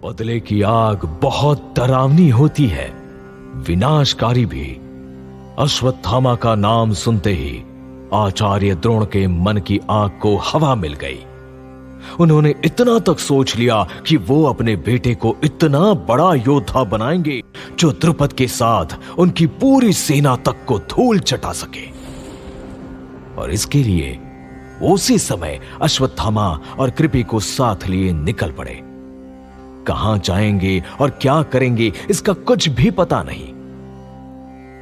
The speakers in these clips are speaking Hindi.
बदले की आग बहुत डरावनी होती है, विनाशकारी भी। अश्वत्थामा का नाम सुनते ही आचार्य द्रोण के मन की आग को हवा मिल गई। उन्होंने इतना तक सोच लिया कि वो अपने बेटे को इतना बड़ा योद्धा बनाएंगे जो द्रुपद के साथ उनकी पूरी सेना तक को धूल चटा सके। और इसके लिए उसी समय अश्वत्थामा और कृपि को साथ लिए निकल पड़े। कहां जाएंगे और क्या करेंगे इसका कुछ भी पता नहीं।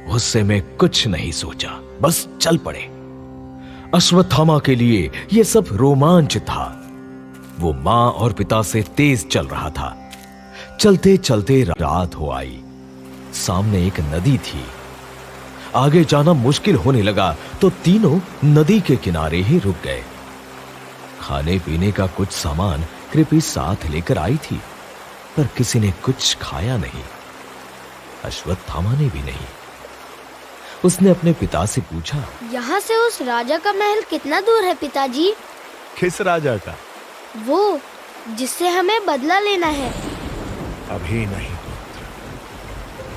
गुस्से में कुछ नहीं सोचा, बस चल पड़े। अश्वत्थामा के लिए यह सब रोमांच था। वो मां और पिता से तेज चल रहा था। चलते चलते रात हो आई। सामने एक नदी थी। आगे जाना मुश्किल होने लगा तो तीनों नदी के किनारे ही रुक गए। खाने पीने का कुछ सामान कृपि साथ लेकर आई थी, पर किसी ने कुछ खाया नहीं। अश्वत्थामा ने भी नहीं। उसने अपने पिता से पूछा, यहाँ से उस राजा का महल कितना दूर है पिताजी? किस राजा का? वो जिससे हमें बदला लेना है। अभी नहीं पुत्र,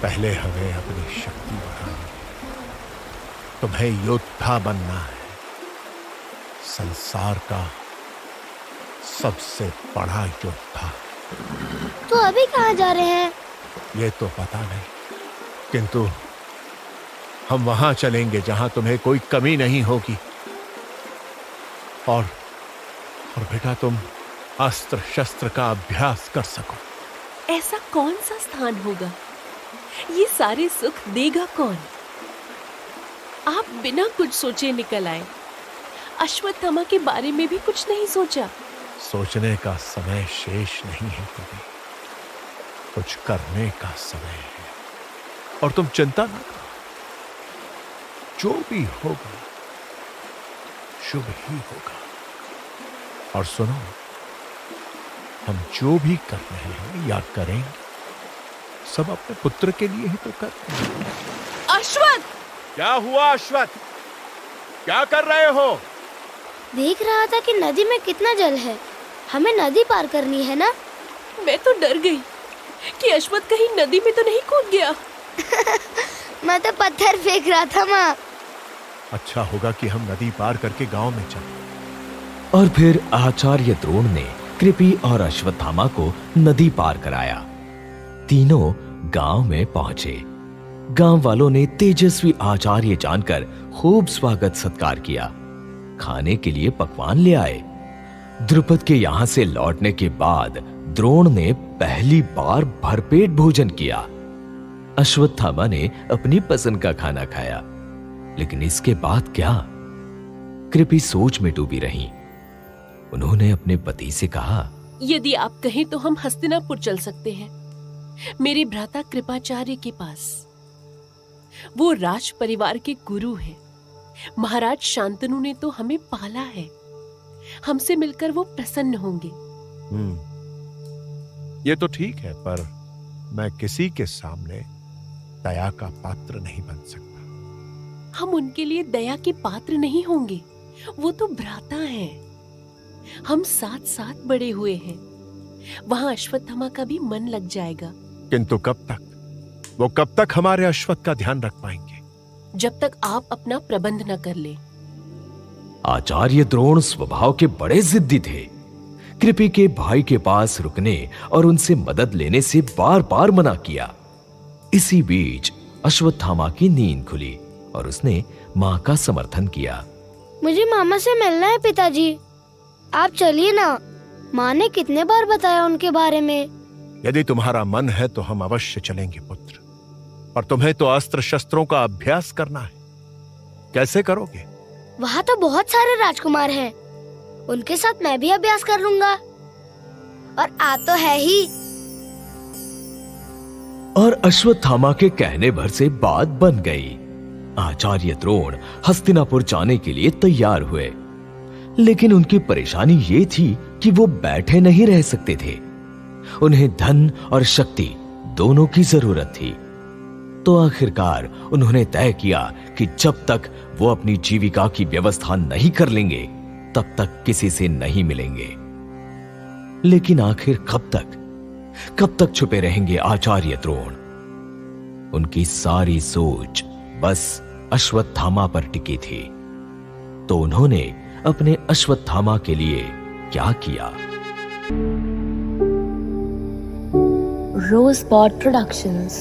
पहले हमें अपनी शक्ति बढ़ानी है। तुम्हें योद्धा बनना है, संसार का सबसे बड़ा योद्धा। तो अभी कहाँ जा रहे हैं? ये तो पता नहीं, किंतु हम वहां चलेंगे जहां तुम्हें कोई कमी नहीं होगी। और बेटा तुम अस्त्र शस्त्र का अभ्यास कर सको। ऐसा कौन सा स्थान होगा? ये सारे सुख देगा कौन? आप बिना कुछ सोचे निकल आए। अश्वत्थामा के बारे में भी कुछ नहीं सोचा। सोचने का समय शेष नहीं है कभी, कुछ करने का समय है। और तुम चिंता ना करो, जो भी होगा शुभ ही होगा। और सुनो, हम जो भी कर रहे हैं या करेंगे सब अपने पुत्र के लिए ही तो करते हैं। अश्वत्थ! क्या हुआ अश्वत्थ? क्या कर रहे हो? देख रहा था कि नदी में कितना जल है। हमें नदी पार करनी है ना? मैं तो डर गई कि अश्वत्थ कहीं नदी में तो नहीं कूद गया। मैं तो पत्थर फेंक रहा था माँ। अच्छा होगा कि हम नदी पार करके गांव में चलें। और फिर आचार्य द्रोण ने कृपि और अश्वत्थामा को नदी पार कराया। तीनों गांव में पहुंचे। गांव वालों ने तेजस्वी आचार्य जानकर खूब स्वागत सत्कार किया। खाने के लिए पकवान ले आए। द्रुपद के यहां से लौटने के बाद द्रोण ने पहली बार भरपेट भोजन किया। अश्वत्थामा ने अपनी पसंद का खाना खाया, लेकिन इसके बाद क्या? कृपि सोच में डूबी रहीं। उन्होंने अपने पति से कहा, यदि आप कहें तो हम हस्तिनापुर चल सकते हैं, मेरे भ्राता कृपाचार्य के पास। वो राज परिवार के गुरु हैं। महाराज शांतनु ने तो हमें पाला है। हमसे मिलकर वो प्रसन्न होंगे। ये तो ठीक है, पर मैं किसी के सामने दया का पात्र नहीं बन सकता। हम उनके लिए दया के पात्र नहीं होंगे। वो तो भ्राता हैं। हम साथ साथ बड़े हुए हैं। वहां अश्वत्थामा का भी मन लग जाएगा। किंतु कब तक? वो कब तक हमारे अश्वत्थ का ध्यान रख पाएंगे? जब तक आप अपना प्रबंध न कर ले। आचार्य द्रोण स्वभाव के बड़े जिद्दी थे। कृपि के भाई के पास रुकने और उनसे मदद लेने से बार बार मना किया। इसी बीच अश्वत्थामा की नींद खुली और उसने मां का समर्थन किया। मुझे मामा से मिलना है पिताजी। आप चलिए ना। माँ ने कितने बार बताया उनके बारे में। यदि तुम्हारा मन है तो हम अवश्य चलेंगे पुत्र। और तुम्हें तो अस्त्र शस्त्रों का अभ्यास करना है। कैसे करोगे? वहाँ तो बहुत सारे राजकुमार हैं। उनके साथ मैं भी अभ्यास कर लूंगा। और आप तो है ही। और अश्वत्थामा के कहने भर से बात बन गई। आचार्य द्रोण हस्तिनापुर जाने के लिए तैयार हुए, लेकिन उनकी परेशानी ये थी कि वो बैठे नहीं रह सकते थे। उन्हें धन और शक्ति दोनों की जरूरत थी। तो आखिरकार उन्होंने तय किया कि जब तक वो अपनी जीविका की व्यवस्था नहीं कर लेंगे तब तक किसी से नहीं मिलेंगे। लेकिन आखिर कब तक? कब तक छुपे रहेंगे आचार्य द्रोण? उनकी सारी सोच बस अश्वत्थामा पर टिकी थी। तो उन्होंने अपने अश्वत्थामा के लिए क्या किया? Rosebud Productions